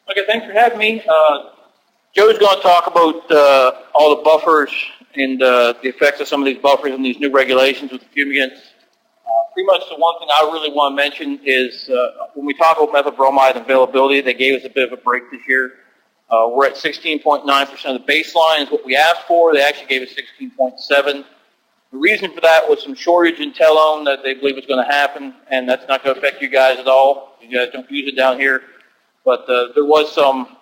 Okay, thanks for having me. Joe's going to talk about all the buffers and the effects of some of these buffers and these new regulations with the fumigants. Pretty much the one thing I really want to mention is when we talk about methyl bromide availability, they gave us a bit of a break this year. We're at 16.9% of the baseline is what we asked for. They actually gave us 16.7. The reason for that was some shortage in telone that they believe was going to happen, and that's not going to affect you guys at all. You guys don't use it down here. But there was some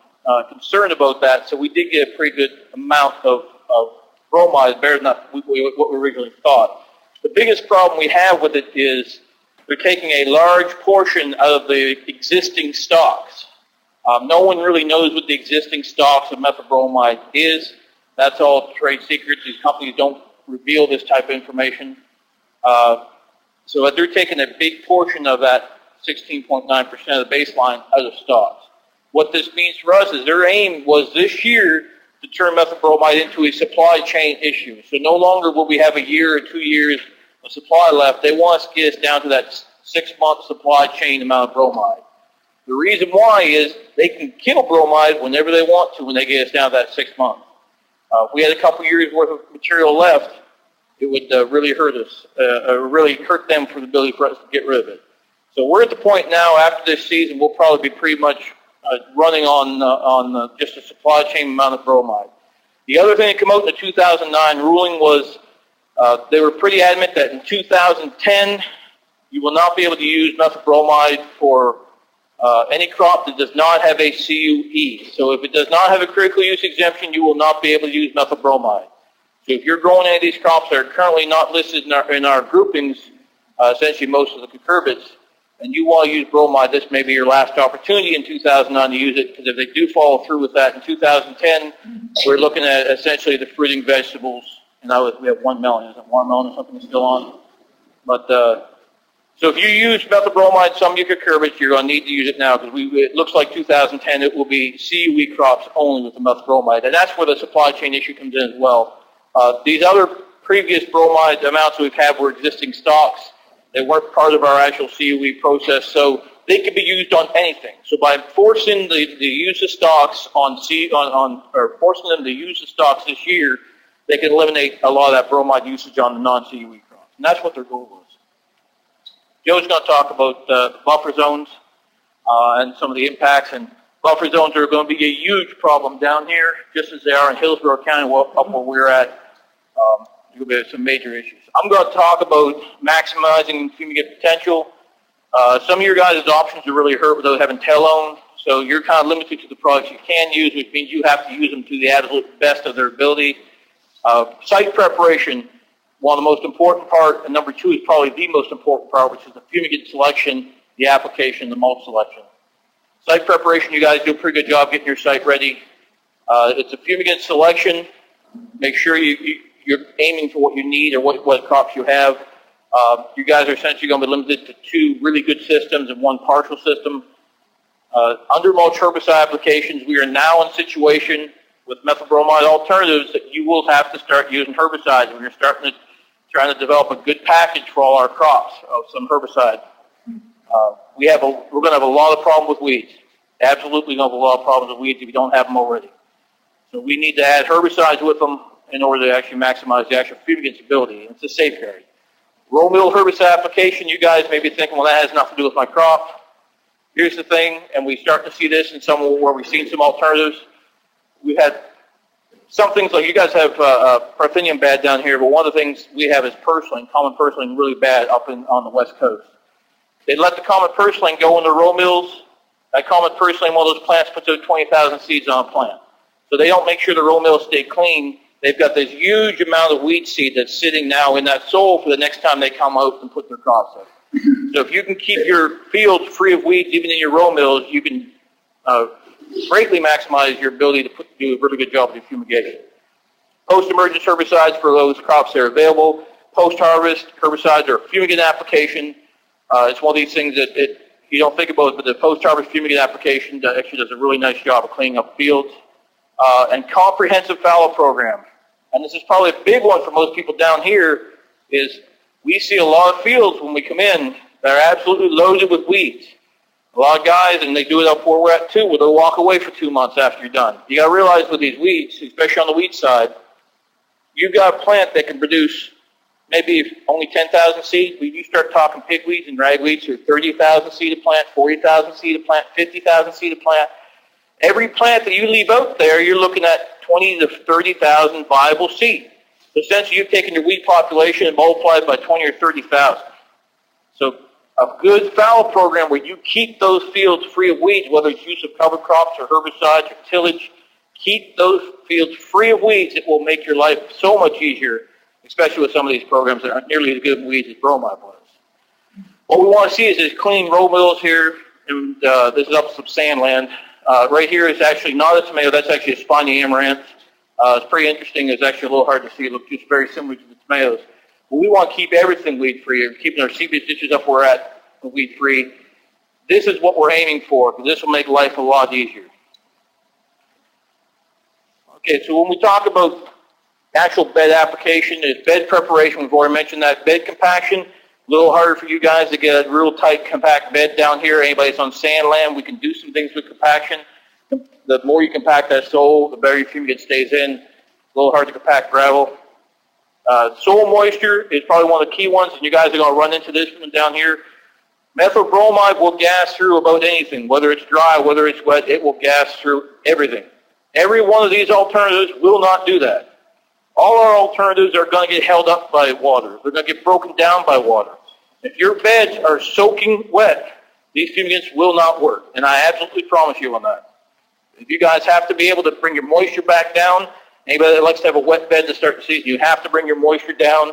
concern about that, so we did get a pretty good amount of bromide, better than what we originally thought. The biggest problem we have with it is they're taking a large portion of the existing stocks. No one really knows what the existing stocks of methyl bromide is. That's all trade secrets. These companies don't reveal this type of information. So they're taking a big portion of that 16.9% of the baseline out of stocks. What this means for us is their aim was this year to turn methyl bromide into a supply chain issue. So no longer will we have a year or 2 years of supply left. They want us to get us down to that 6-month supply chain amount of bromide. The reason why is they can kill bromide whenever they want to when they get us down to that 6 months. If we had a couple years worth of material left, it would really hurt us, really hurt them for the ability for us to get rid of it. So we're at the point now after this season, we'll probably be pretty much running on just a supply chain amount of bromide. The other thing that came out in the 2009 ruling was they were pretty adamant that in 2010 you will not be able to use methyl bromide for any crop that does not have a CUE. So if it does not have a critical use exemption, you will not be able to use methyl bromide. So if you're growing any of these crops that are currently not listed in our groupings, essentially most of the cucurbits, and you want to use bromide, this may be your last opportunity in 2009 to use it, because if they do follow through with that in 2010, we're looking at essentially the fruiting vegetables. And we have one melon. Is it watermelon or something still on? But so if you use methyl bromide, some of your cucurbits, you're going to need to use it now, because it looks like 2010 it will be CUE crops only with the methyl bromide, and that's where the supply chain issue comes in as well. These other previous bromide amounts we've had were existing stocks. They weren't part of our actual CUE process, so they could be used on anything. So by forcing the use of stocks or forcing them to use the stocks this year, they can eliminate a lot of that bromide usage on the non-CUE crops, and that's what their goal was. Joe's going to talk about the buffer zones and some of the impacts, and buffer zones are going to be a huge problem down here, just as they are in Hillsborough County, up where we're at. There'll be some major issues. I'm going to talk about maximizing fumigant potential. Some of your guys' options are really hurt without having telone, so you're kind of limited to the products you can use, which means you have to use them to the absolute best of their ability. Site preparation, one of the most important part, and number two is probably the most important part, which is the fumigant selection, the application, the mulch selection. Site preparation, you guys do a pretty good job getting your site ready. It's a fumigant selection. Make sure you're aiming for what you need or what crops you have. You guys are essentially going to be limited to 2 really good systems and 1 partial system. Under mulch herbicide applications, we are now in a situation with methyl bromide alternatives that you will have to start using herbicides. We're trying to develop a good package for all our crops of some herbicide. We're going to have a lot of problems with weeds. Absolutely going to have a lot of problems with weeds if you don't have them already. So we need to add herbicides with them in order to actually maximize the actual fumigant's ability. It's a safeguard. Roll mill herbicide application, you guys may be thinking, well, that has nothing to do with my crop. Here's the thing, and we start to see this in some where we've seen some alternatives. We've had some things like you guys have Parthenium bad down here, but one of the things we have is purslane, common purslane, really bad up on the west coast. They let the common purslane go in the roll mills. That common purslane, one of those plants, puts out 20,000 seeds on a plant. So they don't make sure the roll mills stay clean. They've got this huge amount of weed seed that's sitting now in that soil for the next time they come out and put their crops in. So if you can keep your fields free of weeds, even in your roll mills, you can greatly maximize your ability to do a really good job with your fumigation. Post-emergence herbicides for those crops that are available. Post-harvest herbicides are a fumigant application. It's one of these things that you don't think about, but the post-harvest fumigant application actually does a really nice job of cleaning up fields. And comprehensive fallow program. And this is probably a big one for most people down here, is we see a lot of fields when we come in that are absolutely loaded with weeds. A lot of guys, and they do it up where we're at too, where they'll walk away for 2 months after you're done. You got to realize with these weeds, especially on the weed side, you've got a plant that can produce maybe only 10,000 seeds. When you start talking pigweeds and ragweeds, or 30,000 seed a plant, 40,000 seed a plant, 50,000 seed a plant. Every plant that you leave out there, you're looking at 20 to 30,000 viable seed. So essentially, you've taken your weed population and multiplied by 20 or 30,000. So a good fallow program where you keep those fields free of weeds, whether it's use of cover crops or herbicides or tillage, keep those fields free of weeds. It will make your life so much easier, especially with some of these programs that aren't nearly as good in weeds as bromide was. What we want to see is this clean row mills here, and this is up some sand land. Right here is actually not a tomato, that's actually a spiny amaranth. It's pretty interesting. It's actually a little hard to see. It looks just very similar to the tomatoes. But we want to keep everything weed-free, keeping our seepage ditches up where we're at weed-free. This is what we're aiming for, because this will make life a lot easier. Okay, so when we talk about actual bed application, it's bed preparation. We've already mentioned that. Bed compaction, a little harder for you guys to get a real tight, compact bed down here. Anybody that's on sand land, we can do some things with compaction. The more you compact that soil, the better your fumigant stays in. A little hard to compact gravel. Soil moisture is probably one of the key ones, and you guys are going to run into this one down here. Methyl bromide will gas through about anything, whether it's dry, whether it's wet, it will gas through everything. Every one of these alternatives will not do that. All our alternatives are going to get held up by water. They're going to get broken down by water. If your beds are soaking wet, these fumigants will not work, and I absolutely promise you on that. If you guys have to be able to bring your moisture back down, anybody that likes to have a wet bed to start the season, you have to bring your moisture down.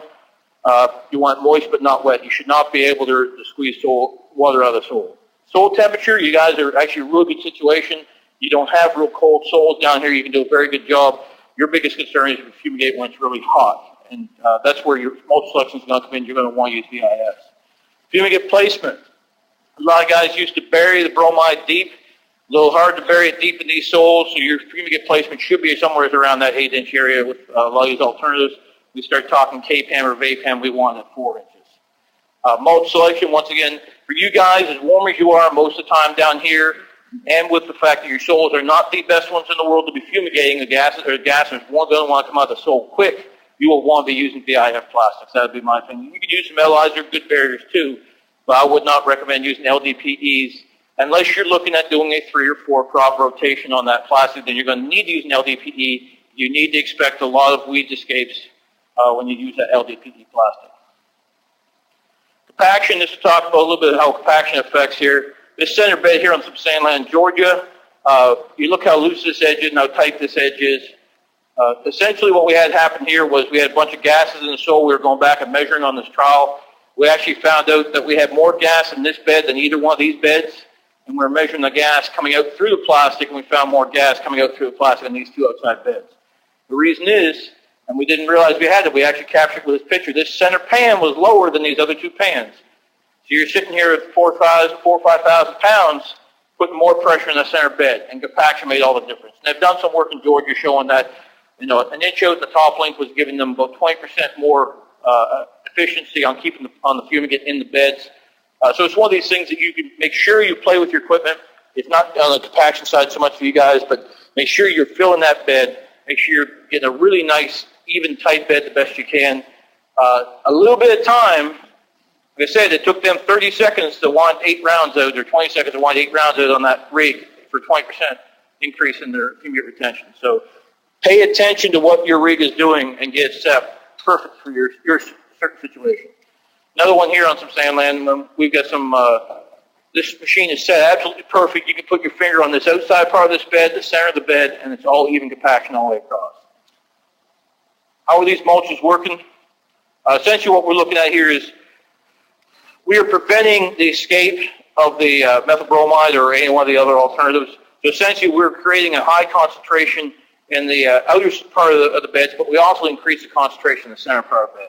You want moist but not wet. You should not be able to squeeze water out of the soil. Soil temperature, you guys are actually in a really good situation. You don't have real cold soils down here. You can do a very good job. Your biggest concern is to fumigate when it's really hot. And that's where your mulch selection is going to come in. You're going to want to use VIS. Fumigate placement. A lot of guys used to bury the bromide deep. A little hard to bury it deep in these soils, so your fumigate placement should be somewhere around that 8-inch area with a lot of these alternatives. We start talking K-PAM or Vapam, we want it at 4 inches. Mulch selection, once again, for you guys, as warm as you are most of the time down here, and with the fact that your soils are not the best ones in the world to be fumigating, the gases going to want to come out of the soil quick, you will want to be using VIF plastics. That would be my opinion. You can use some LIs, they're good barriers too, but I would not recommend using LDPEs. Unless you're looking at doing a 3 or 4 crop rotation on that plastic, then you're going to need to use an LDPE. You need to expect a lot of weed escapes when you use that LDPE plastic. Compaction, this is talk about a little bit of how compaction affects here. This center bed here on some sand land, Georgia, you look how loose this edge is and how tight this edge is. Essentially what we had happen here was we had a bunch of gases in the soil. We were going back and measuring on this trowel. We actually found out that we had more gas in this bed than either one of these beds. And we were measuring the gas coming out through the plastic, and we found more gas coming out through the plastic in these 2 outside beds. The reason is, and we didn't realize we had it, we actually captured it with this picture, this center pan was lower than these other 2 pans. So you're sitting here at 4 or 5,000 pounds, putting more pressure in the center bed, and compaction made all the difference. And they've done some work in Georgia showing that, an inch out the top length was giving them about 20% more efficiency on keeping on the fumigant in the beds. So it's one of these things that you can make sure you play with your equipment. It's not on the compaction side so much for you guys, but make sure you're filling that bed. Make sure you're getting a really nice, even, tight bed the best you can. A little bit of time, like I said, it took them 30 seconds to wind 8 rounds out, or 20 seconds to wind 8 rounds out on that rig for 20% increase in their fumigate retention. So pay attention to what your rig is doing and get it set perfect for your certain situation. Another one here on some sand land, we've got some, this machine is set absolutely perfect. You can put your finger on this outside part of this bed, the center of the bed, and it's all even compaction all the way across. How are these mulches working? Essentially what we're looking at here is we are preventing the escape of the methyl bromide or any one of the other alternatives. So essentially we're creating a high concentration in the outer part of the beds, but we also increase the concentration in the center part of the bed.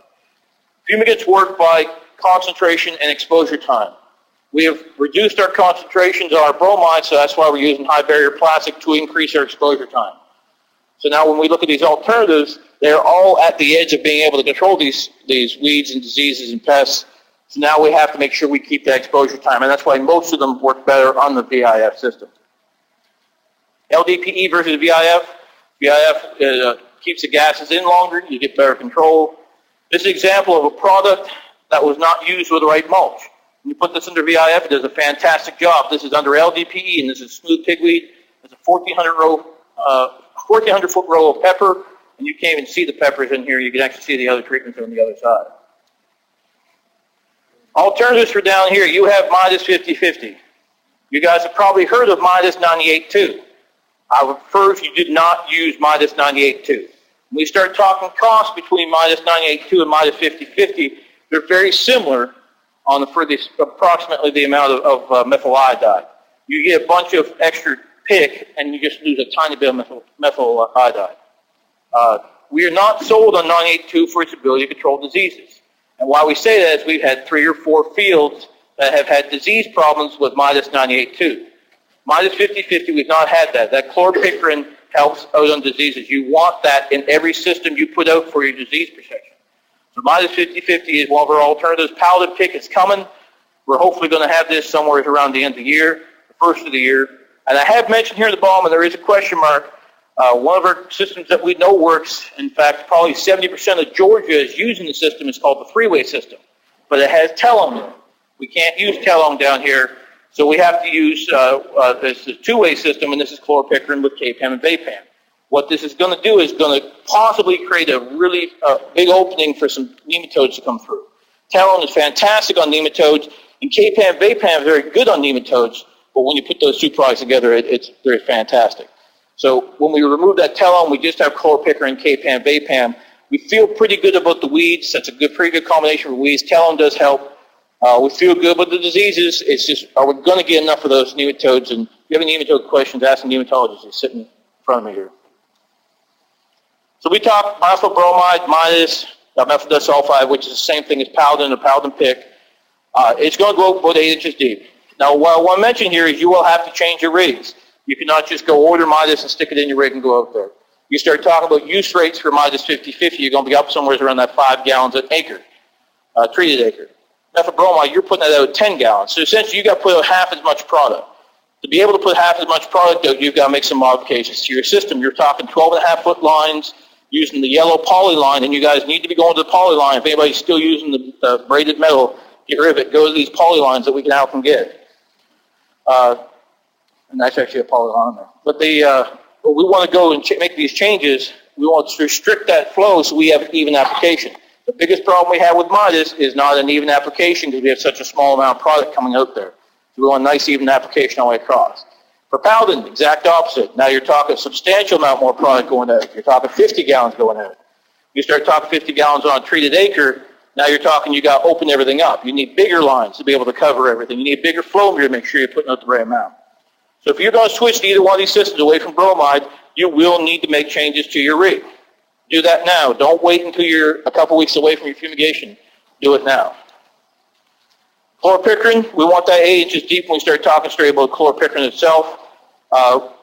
Fumigants work by concentration and exposure time. We have reduced our concentrations on our bromide, so that's why we're using high barrier plastic to increase our exposure time. So now when we look at these alternatives, they're all at the edge of being able to control these weeds and diseases and pests. So now we have to make sure we keep that exposure time, and that's why most of them work better on the VIF system. LDPE versus VIF. VIF keeps the gases in longer. You get better control. This is an example of a product that was not used with the right mulch. When you put this under VIF, it does a fantastic job. This is under LDPE, and this is smooth pigweed. There's a 1,400-foot row of pepper, and you can't even see the peppers in here. You can actually see the other treatments on the other side. Alternatives for down here, you have Midas 50/50. You guys have probably heard of Midas 98/2. I would prefer if you did not use Midas 98/2. When we start talking costs between Midas 98/2 and Midas 50/50, they're very similar for approximately the amount of methyl iodide. You get a bunch of extra pick, and you just lose a tiny bit of methyl iodide. We are not sold on 98/2 for its ability to control diseases. And why we say that is we've had 3 or 4 fields that have had disease problems with Midas 98/2. Midas 50/50, we've not had that. That Chloropicrin helps out on diseases. You want that in every system you put out for your disease protection. So Midas 50/50 is one of our alternatives. Paladin pick is coming. We're hopefully going to have this somewhere around the end of the year, the first of the year. And I have mentioned here at the bottom, and there is a question mark, one of our systems that we know works, in fact, probably 70% of Georgia is using the system, is called the three-way system. But it has telone in it. We can't use telone down here, so we have to use this two-way system, and this is Chloropicrin with Kpam and Vapam. What this is going to do is going to possibly create a really big opening for some nematodes to come through. Telone is fantastic on nematodes, and Kpam and Vapam is very good on nematodes, but when you put those two products together, it's very fantastic. So when we remove that telone, we just have Chloropicrin, Kpam, Vapam. We feel pretty good about the weeds. That's a pretty good combination for weeds. Telone does help. We feel good about the diseases. It's just, are we going to get enough of those nematodes? And if you have any nematode questions, ask the nematologist. He's sitting in front of me here. So we talked methyl bromide, Midas, methyl disulfide, which is the same thing as Paladin, a Paladin pick. It's going to go about 8 inches deep. Now, what I want to mention here is you will have to change your rigs. You cannot just go order Midas and stick it in your rig and go out there. You start talking about use rates for Midas 50/50, you're going to be up somewhere around that 5 gallons an acre, treated acre. Methyl bromide, you're putting that out at 10 gallons. So essentially, you've got to put out half as much product. To be able to put half as much product out, you've got to make some modifications to your system. You're talking 12.5-foot lines using the yellow poly line, and you guys need to be going to the poly line. If anybody's still using the braided metal, get rid of it. Go to these poly lines that we can help them get. And that's actually a poly line there. But we want to go and make these changes. We want to restrict that flow so we have an even application. The biggest problem we have with Midas is not an even application because we have such a small amount of product coming out there. So we want a nice even application all the way across. For Paladin, exact opposite. Now you're talking a substantial amount more product going out. You're talking 50 gallons going out. You start talking 50 gallons on a treated acre, now you're talking you got to open everything up. You need bigger lines to be able to cover everything. You need a bigger flow meter to make sure you're putting out the right amount. So if you're going to switch to either one of these systems away from bromide, you will need to make changes to your rig. Do that now. Don't wait until you're a couple weeks away from your fumigation. Do it now. Chloropicrin, we want that 8 inches deep when we start talking straight about chloropicrin itself.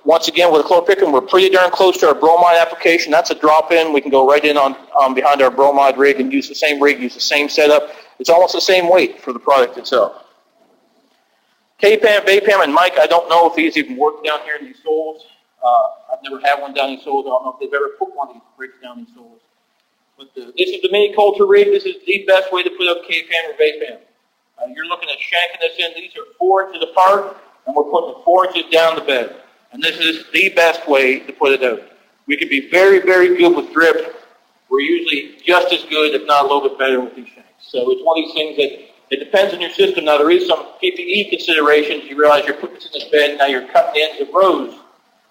Once again, with chloropicrin, we're pretty darn close to our bromide application. That's a drop-in. We can go right in on behind our bromide rig and use the same rig, use the same setup. It's almost the same weight for the product itself. Kpam, Vapam, and Mike, I don't know if these even work down here in these soils. I've never had one down in soils. I don't know if they've ever put one of these rigs down in soils. But this is the mini culture rig. This is the best way to put up Kpam or Vapam. You're looking at shanking this in. These are 4 inches apart, and we're putting it 4 inches down the bed. And this is the best way to put it out. We can be very, very good with drip. We're usually just as good, if not a little bit better with these shanks. So it's one of these things that it depends on your system. Now, there is some PPE considerations. You realize you're putting this in this bed, now you're cutting the ends of rows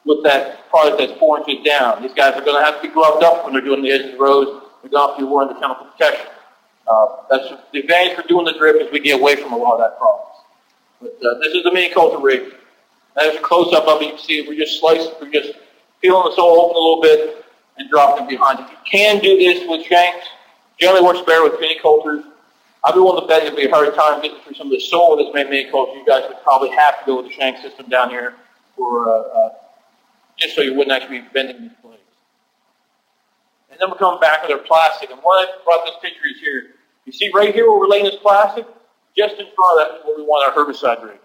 with that product that's 4 inches down. These guys are going to have to be gloved up when they're doing the edges of the rows. They're going to have to be wearing the chemical protection. That's the advantage for doing the drip is we get away from a lot of that problem. But this is the mini culture rig. There's a close-up of it. You can see we're just peeling the soil open a little bit and dropping it behind it. You can do this with shanks. Generally works better with mini cultures. I'd be willing to bet it'd be a hard time getting through some of the soil that's made mini culture. You guys would probably have to go with the shank system down here for just so you wouldn't actually be bending these blades. And then we're coming back with our plastic. And why I brought this picture is here. You see right here where we're laying this plastic? just in front of that is where we want our herbicide rig.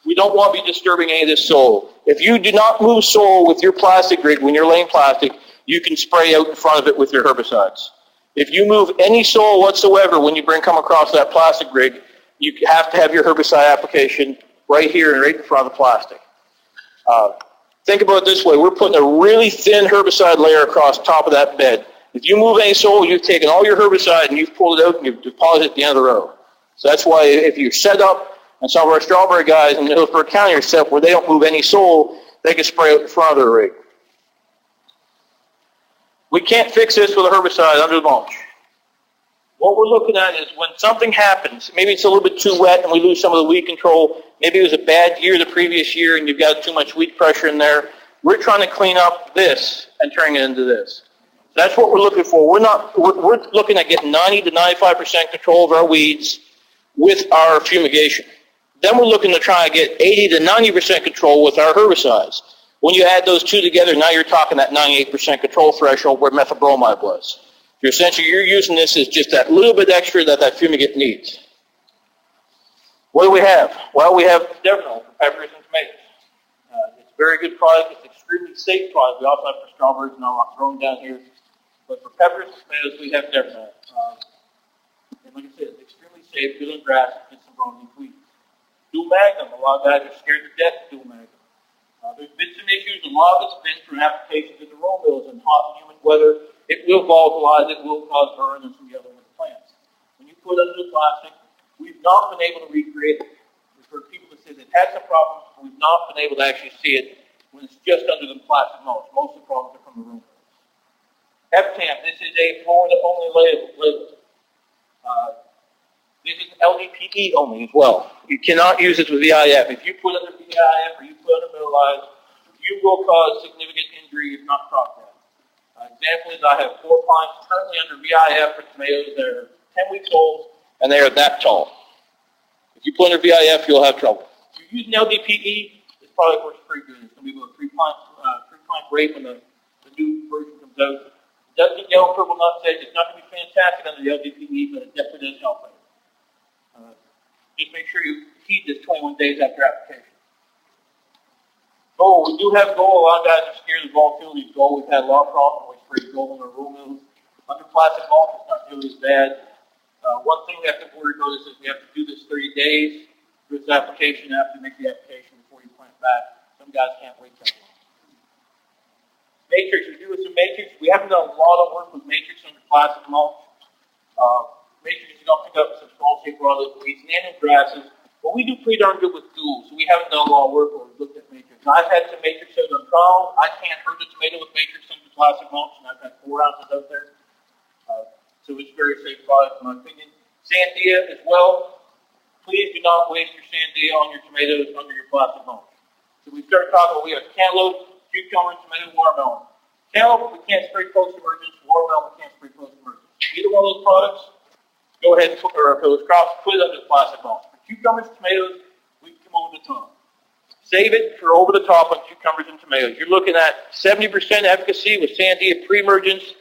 We don't want to be disturbing any of this soil. If you do not move soil with your plastic rig when you're laying plastic, you can spray out in front of it with your herbicides. If you move any soil whatsoever when you come across that plastic rig, you have to have your herbicide application right here and right in front of the plastic. Think about it this way. We're putting a really thin herbicide layer across top of that bed. If you move any soil, you've taken all your herbicide and you've pulled it out and you've deposited it at the end of the row. So that's why if you set up, and some of our strawberry guys in Hillsborough County are set up where they don't move any soil, they can spray out in front of their rig. We can't fix this with a herbicide under the mulch. What we're looking at is when something happens, maybe it's a little bit too wet and we lose some of the weed control, maybe it was a bad year the previous year and you've got too much weed pressure in there, we're trying to clean up this and turn it into this. That's what we're looking for. We're looking at getting 90 to 95% control of our weeds with our fumigation. Then we're looking to try and get 80 to 90% control with our herbicides. When you add those two together, now you're talking that 98% control threshold where methyl bromide was. You're using this as just that little bit extra that fumigant needs. What do we have? Well, we have Devinol for peppers and tomatoes. It's a very good product. It's an extremely safe product. We also have for strawberries, and I'm throwing down here. But for peppers and tomatoes, we have Devinol. And like I said, it's extremely safe, good on grass, and some growing weeds. Dual magnum. A lot of guys are scared to death of dual magnum. There's been some issues. A lot of it's been from applications in the roll mills in hot and humid weather. It will volatilize, it will cause burn and some yellow in the plants. When you put it under the plastic, we've not been able to recreate it. We've heard people that say they've had some problems, but we've not been able to actually see it when it's just under the plastic mulch. Most of the problems are from the room mills. Efficacy, this is a Florida-only label. This is LDPE only as well. You cannot use this with VIF. If you put it under VIF or you put it under mineralized, you will cause significant injury if not crop damage. Example is I have 4 plants currently under VIF for tomatoes that are 10 weeks old and they are that tall. If you put under VIF, you'll have trouble. If you're using LDPE, this product works pretty good. It's going to be about 3-plant rate when the new version comes out. It does get yellow purple nutsedge. It's not going to be fantastic under the LDPE, but it definitely does help it. Just make sure you heed this 21 days after application. Gold, we do have gold. A lot of guys are scared of volatility of gold. We've had a lot of problems with spray gold in our roll mills. Under plastic mulch, it's not nearly as bad. One thing we have to worry about is we have to do this 30 days for this application. After you make the application before you plant back. Some guys can't wait that long. Matrix, we do with some matrix. We haven't done a lot of work with matrix under plastic mulch. Matrix is going to pick up some small-shaped broadleaf weeds and grasses, but we do pretty darn good with duals, so we haven't done a lot of work where we've looked at matrix. I've had some matrix out on trial. I can't hurt a tomato with matrix under plastic mulch, and I've had 4 ounces out there. So it's a very safe product, in my opinion. Sandia as well. Please do not waste your Sandia on your tomatoes under your plastic mulch. So we start talking, we have cantaloupe, cucumber, tomato, watermelon. Cantaloupe, we can't spray post-emergence. Watermelon, we can't spray post-emergence. Either one of those products, go ahead and put, or those crops, put it under the plastic mulch. For cucumbers, tomatoes, we can come over the top. Save it for over the top on cucumbers and tomatoes. You're looking at 70% efficacy with Sandia pre-emergence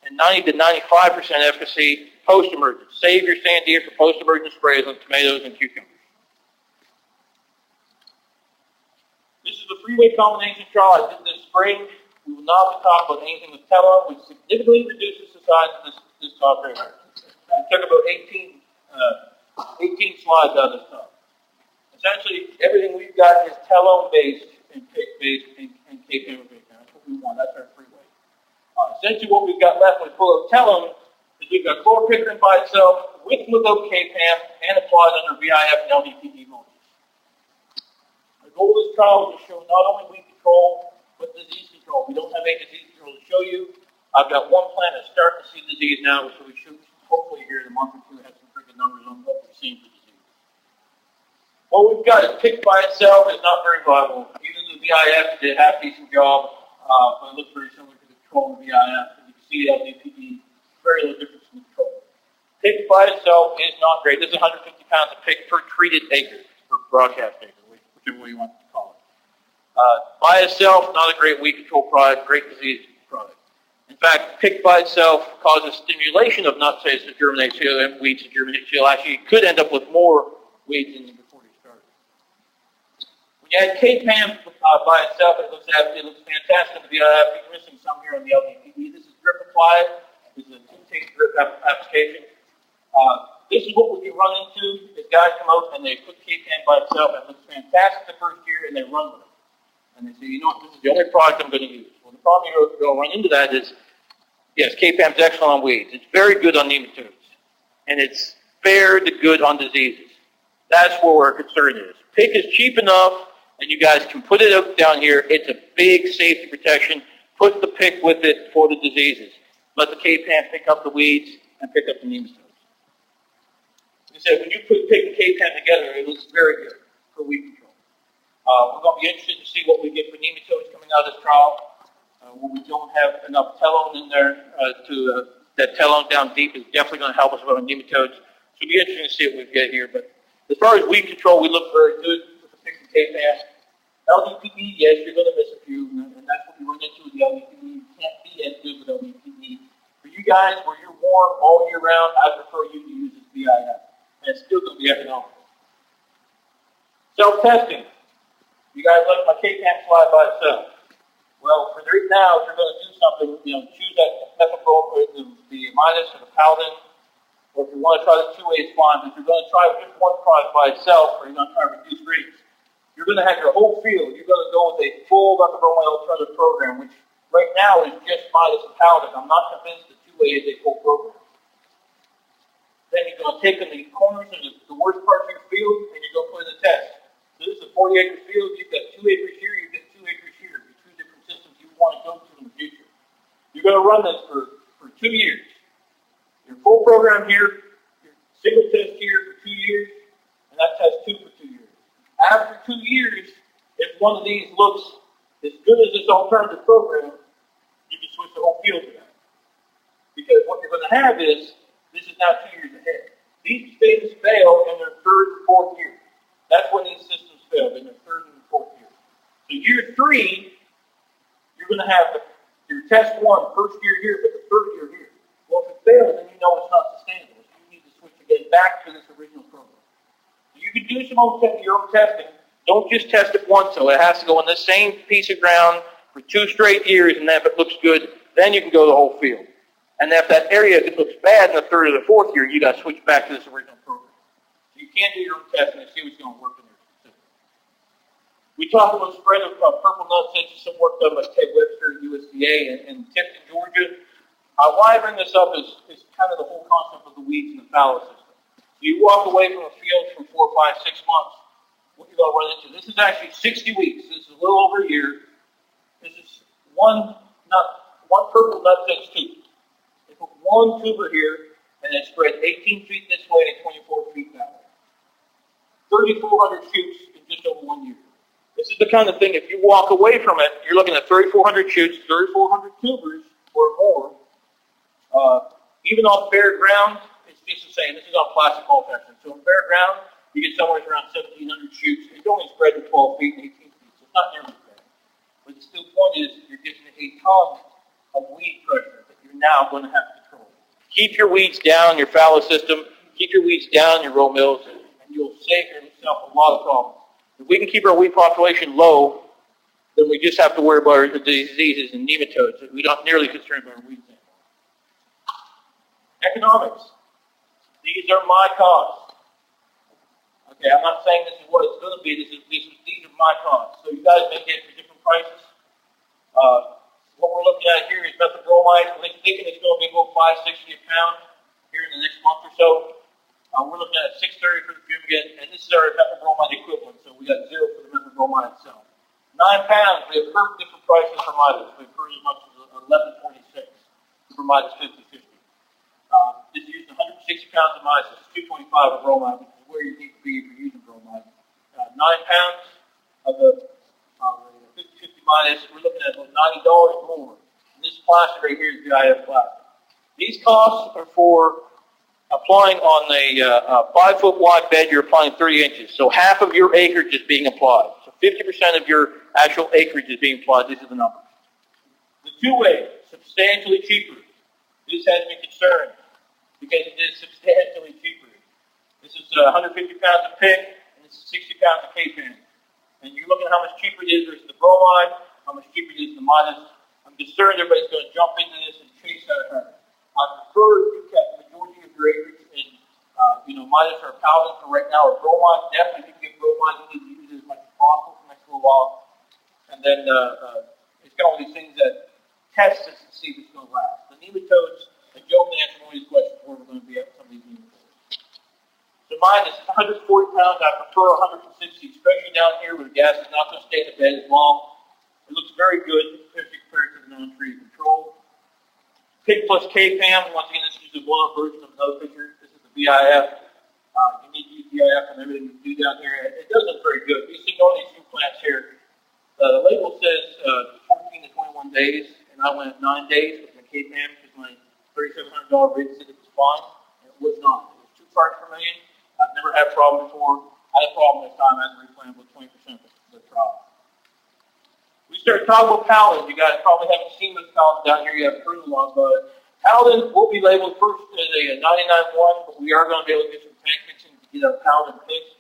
and 90 to 95% efficacy post-emergence. Save your Sandia for post-emergence sprays on tomatoes and cucumbers. This is the freeway combination trial I did this spring. We will not be talking about anything with Tella, which significantly reduces the size of this top right here. It took about 18 slides out of this top. Essentially, everything we've got is Tella-based and pig-based and K-Pam-based. That's what we want. That's our freeway. Essentially, what we've got left when we pull out Tella is we've got Chloropicrin by itself, with and without K-Pam, and applied under VIF and LDPE mulches. The goal of this trial is to show not only weed control, but disease control. We don't have any disease control to show you. I've got one plant that's starting to see disease now, so we should hopefully here in a month or two have some pretty good numbers on what we're seeing for disease. What we've got is picked by itself is not very viable. Even the VIF did a half-decent job, but it looks very similar to the control in the VIF. And you can see LDPE, very little difference in the control. Picked by itself is not great. This is 150 pounds of pick per treated acre, per broadcast acre, whichever way you want to call it. By itself, not a great weed control product, great disease product. In fact, pick by itself causes stimulation of nutsedge to germinate, and weeds to germinate. So actually, you could end up with more weeds than before you started. When you add K-PAM by itself, it looks fantastic. You're missing some here on the LDPE. This is drip applied. This is a two-take drip application. This is what we can run into. Is guys come out and they put K-PAM by itself. It looks fantastic the first year, and they run with it. And they say, you know what, this is the only product I'm going to use. Well, the problem you're going to run into that is, yes, K-PAM's excellent on weeds. It's very good on nematodes. And it's fair to good on diseases. That's where our concern is. Pick is cheap enough, and you guys can put it up down here. It's a big safety protection. Put the pick with it for the diseases. Let the K-PAM pick up the weeds and pick up the nematodes. Like I said, when you put pick and K-PAM together, it looks very good for weed control. We're going to be interested to see what we get for nematodes coming out of this trial. When we don't have enough telone in there, that telone down deep is definitely going to help us with our nematodes. So it'll be interesting to see what we get here. But as far as weed control, we look very good with the pick and K-PAM. LDPE, yes, you're going to miss a few, and that's what we run into with the LDPE. You can't be as good with LDPE. For you guys, where you're warm all year round, I prefer you to use this BIF. And it's still going to be economical. Self-testing. You guys like my K-PAM slide by itself. Well, for right now, if you're going to do something, choose that Methyl Bromide, the minus or the Paladin, or if you want to try the two-way, it's fine. But if you're going to try just one product by itself, or you're going to try to reduce rates, you're going to have your whole field. You're going to go with a full Methyl Bromide alternative program, which right now is just minus and Paladin. I'm not convinced the two-way is a full program. Then you're going to take in the corners of the worst parts of your field, and you're going to put in a test. So this is a 40-acre field. You've got 2 acres here. You've got 2 acres here. Your two different systems you want to go to in the future. You're going to run this for 2 years. Your full program here, your single test here for 2 years, and that test 2 for 2 years. After 2 years, if one of these looks as good as this alternative program, you can switch the whole field to that. Because what you're going to have is, this is now 2 years ahead. These statements fail in their 3rd and 4th year. That's when these systems fail, in their 3rd and 4th year. So year 3, you're going to have your test 1 first year here, but the 3rd year here. Well, if it fails, then you know it's not sustainable. So you need to switch again back to this original program. So you can do your own testing. Don't just test it once, though. It has to go on the same piece of ground for 2 straight years, and then if it looks good, then you can go the whole field. And if that area looks bad in the 3rd or the 4th year, you got to switch back to this original program. So you can't do your own testing and see what's going to work in your system. We talked about spread of purple nutsedge, some work done by Ted Webster, USDA, and Tipton, Georgia. Why I bring this up is kind of the whole concept of the weeds in the fallow system. So you walk away from a field for 4, 5, 6 months. What you're going to run into? This is actually 60 weeks. This is a little over a year. This is one purple nutsedge tube. They put one tuber here, and they spread 18 feet this way and 24 feet that way. 3,400 shoots in just over 1 year. This is the kind of thing, if you walk away from it, you're looking at 3,400 shoots, 3,400 tubers or more. Even on bare ground, it's just the same. This is on plastic hull section. So on bare ground, you get somewhere around 1,700 shoots. It's only spread to 12 feet and 18 feet, so it's not nearly fair. But the still point is, you're getting a ton of weed pressure that you're now going to have to control. Keep your weeds down, your fallow system. Keep your weeds down, your row mills, and you'll save yourself a lot of problems. If we can keep our weed population low, then we just have to worry about the diseases and nematodes. We're not nearly concerned about our weeds anymore. Economics. These are my costs. Okay, I'm not saying this is what it's going to be. These are my costs. So you guys may get it for different prices. What we're looking at here is methyl bromide. We're thinking it's going to be about $5.60 a pound here in the next month or so. We're looking at $6.30 for the Fumigant, and this is our methyl bromide equivalent. So we got 0 for the methyl bromide itself. 9 pounds. We have different prices for Midas. We've heard as much as $11.46 for Midas 50/50. This used 160 pounds of Midas. It's 225 of bromide, which is where you need to be if you're using bromide. 9 pounds of the 50/50 Midas, we're looking at about $90 more. And this plastic right here is BIF plastic. These costs are for applying on a 5-foot wide bed. You're applying 30 inches. So half of your acreage is being applied. So 50% of your actual acreage is being applied. These are the numbers. The two-way. substantially cheaper. This has me concerned because it is substantially cheaper. This is 150 pounds of pick, and this is 60 pounds of K-Pan. And you're looking at how much cheaper it is versus the bromide, how much cheaper it is than the Midas. I'm concerned everybody's going to jump into this and chase that herd. I prefer you kept the majority of your acreage in, Midas or Paladin for right now, or bromide. Definitely, if you get bromide, you need to use it as much as possible for the next little while. And then it's got all these things that test us and see if it's going to last. The nematodes, and Joe can answer one of these questions where we're going to be at some of these nematodes. So mine is 140 pounds. I prefer 160, especially down here where the gas is not going to stay in the bed as long. It looks very good, especially compared to the non-treated control. Pig plus K-Pan. Once again, this is a blown-up version of another picture. This is the VIF. You need to use VIF on everything you do down here. It does look very good. You see all these new plants here. The label says 14 to 21 days, and I went 9 days with my K-Pan because my $3,700 rig said it was fine. And it was not. It was 2 parts per million. I've never had a problem before. I had a problem this time. I had to replant with 20% of the problem. We started talking about Paladin. You guys probably haven't seen this Paladin down here. You haven't heard a lot about it. Paladin will be labeled first as a 99-1, but we are going to be able to get some tank mixing to get our Paladin fixed.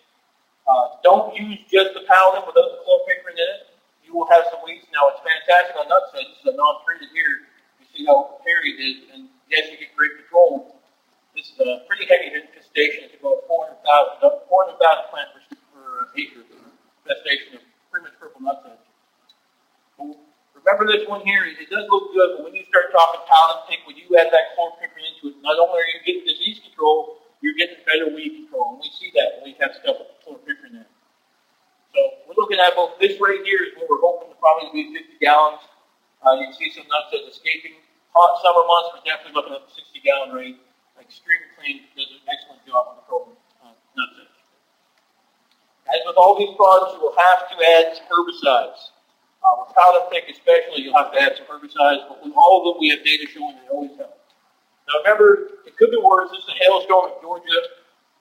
Don't use just the Paladin without the Chloropicrin in it. You will have some weeds. Now, it's fantastic on nutsedge. This is a non-treated here. You see how hairy it is, and yes, you get great control. This is a pretty heavy infestation. It's about 400,000 plant per acre infestation of pretty much purple nutsedge. Remember this one here, it does look good, but when you start talking Paladin pick, when you add that Chloropicrin into it, not only are you getting disease control, you're getting better weed control. And we see that when we have stuff with Chloropicrin in it. So we're looking at both this right here is what we're hoping to probably be 50 gallons. You can see some nutsedge escaping. Hot summer months, we're definitely looking at the 60-gallon rate. Extremely clean, does an excellent job on controlling nutsedge. As with all these products, you will have to add some herbicides. With Paladin pick especially, you'll have to add some herbicides, but with all of them, we have data showing they always help. Now remember, it could be worse. This is a hailstorm in Georgia,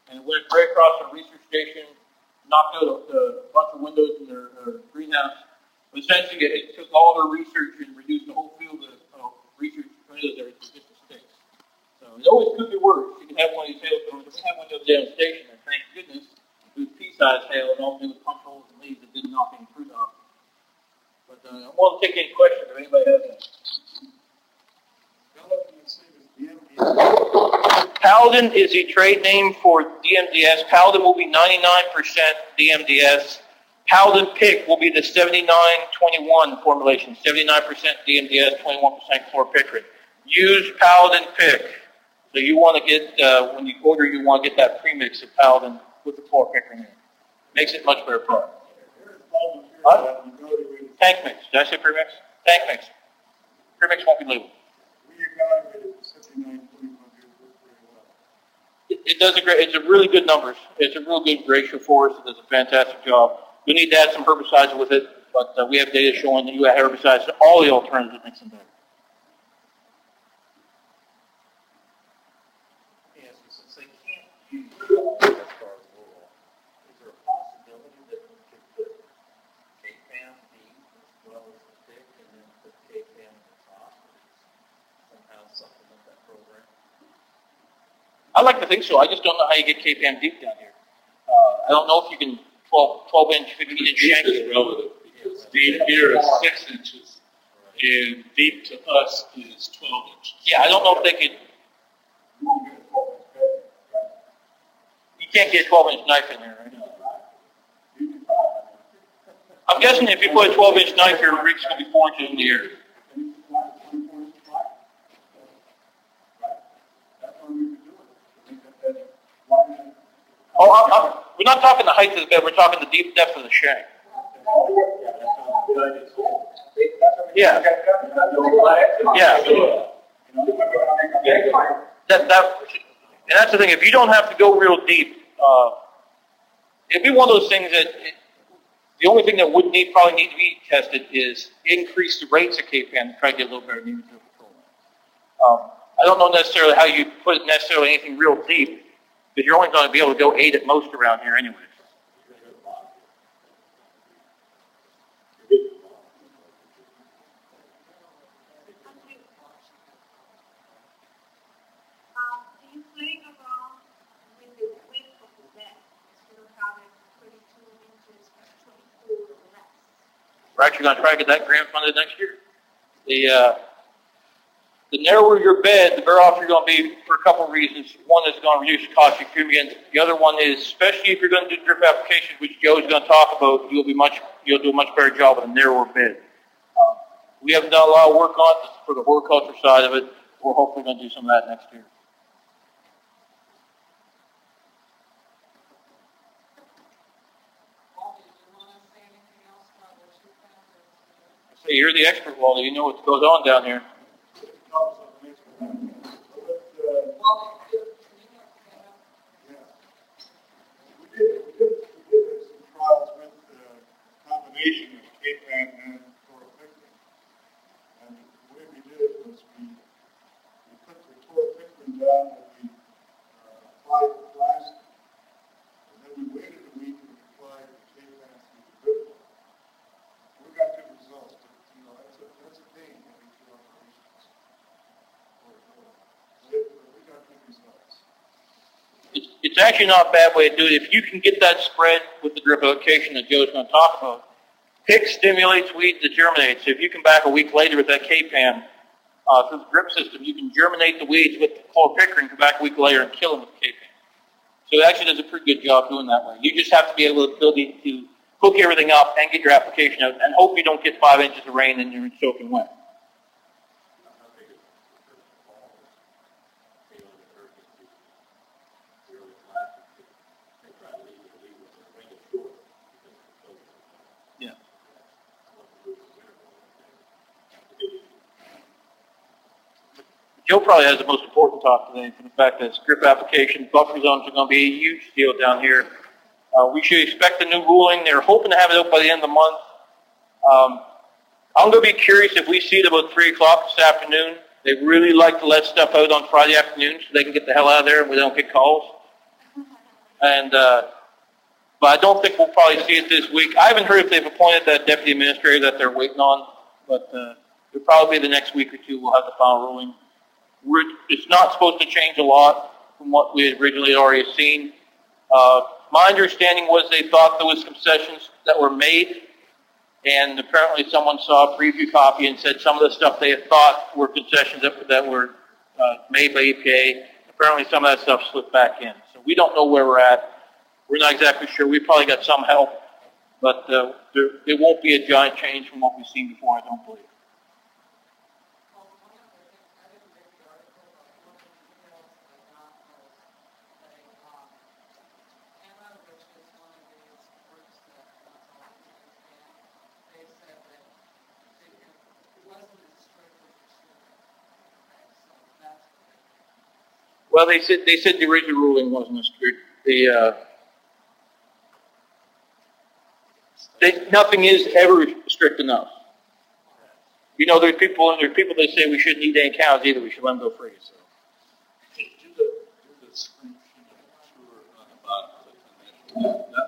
and it went right across our research station, knocked out a bunch of windows in their greenhouse. But essentially, it took all their research and reduced the whole field of research tomatoes there to just a stick. So it always could be worse. You can have one of these hailstorms. We had one the other day on the station, and thank goodness, it was pea-sized hail, and all it did was punch holes and leaves that didn't knock any fruit off. But I won't take any questions if anybody has any. Paladin is the trade name for DMDS. Paladin will be 99% DMDS. Paladin pick will be the 79-21 formulation. 79% DMDS, 21% Chloropicrin. Use Paladin pick. So you want to get, when you order, you want to get that premix of Paladin with the Chloropicrin in it. Makes it much better product. Huh? Tank mix. Did I say premix? Tank mix. Premix won't be labeled. It does a great. It's a really good numbers. It's a real good ratio for us. It does a fantastic job. We need to add some herbicides with it, but we have data showing that you add herbicides to all the alternatives makes them better. Yes, since they can't use as far as rural, is there a possibility that we could put K-Pan deep as well as the thick, and then put K-Pan at the top, somehow supplement that program? I like to think so. I just don't know how you get K-Pan deep down here. I don't know if you can 12-inch, 15-inch shank. Deep is relative because deep here is 6 inches, and deep to us is 12 inches. Yeah, I don't know if they could. You can't get a 12-inch knife in there, right? I'm guessing if you put a 12-inch knife here, the rig's going to be 4 inches in the air. Oh, we're not talking the height of the bed. We're talking the deep depth of the shank. Yeah. Yeah. And that's the thing. If you don't have to go real deep, it'd be one of those things that the only thing that would probably need to be tested is increase the rates of K-Pan to try to get a little better nematode control. I don't know necessarily how you put necessarily anything real deep, because you're only going to be able to go 8 at most around here anyway. actually going to try to get that grant funded next year. The narrower your bed, the better off you're going to be for a couple of reasons. One is going to reduce the cost of your fumigant. The other one is, especially if you're going to do drip application, which Joe's going to talk about, you'll do a much better job with a narrower bed. We haven't done a lot of work on it for the horticulture side of it. We're hopefully going to do some of that next year. Say, you're the expert, Wally. You know what goes on down here. We did some trials with a combination of K-Pan and Chloropicrin. And the way we did it was we put the Chloropicrin down and we applied the plastic. And then we waited a week and applied the K-Pan through the drip line. We got good results, but you know, that's a pain every 2 operations. We got good results. It's actually not a bad way to do it. If you can get that spread with the drip application that Joe's going to talk about, pick stimulates weeds to germinate. So if you come back a week later with that K-Pan through the drip system, you can germinate the weeds with the Chloropicrin, come back a week later and kill them with the K-Pan. So it actually does a pretty good job doing that way. You just have to be able to hook everything up and get your application out and hope you don't get 5 inches of rain and you're soaking wet. Joe probably has the most important talk today for the fact that drip application buffer zones are going to be a huge deal down here. We should expect a new ruling. They're hoping to have it out by the end of the month. I'm going to be curious if we see it about 3 o'clock this afternoon. They really like to let stuff out on Friday afternoon so they can get the hell out of there and we don't get calls. And but I don't think we'll probably see it this week. I haven't heard if they've appointed that deputy administrator that they're waiting on, but it'll probably be the next week or two we'll have the final ruling. It's not supposed to change a lot from what we had originally already seen. My understanding was they thought there was concessions that were made, and apparently someone saw a preview copy and said some of the stuff they had thought were concessions that were made by EPA. Apparently some of that stuff slipped back in. So we don't know where we're at. We're not exactly sure. We probably got some help, but it won't be a giant change from what we've seen before, I don't believe. Well, they said the original ruling wasn't as strict. Nothing is ever strict enough. You know, there's people that say we shouldn't eat any cows either. We should let them go free. So. Do the description of sure on the bottom of the convention.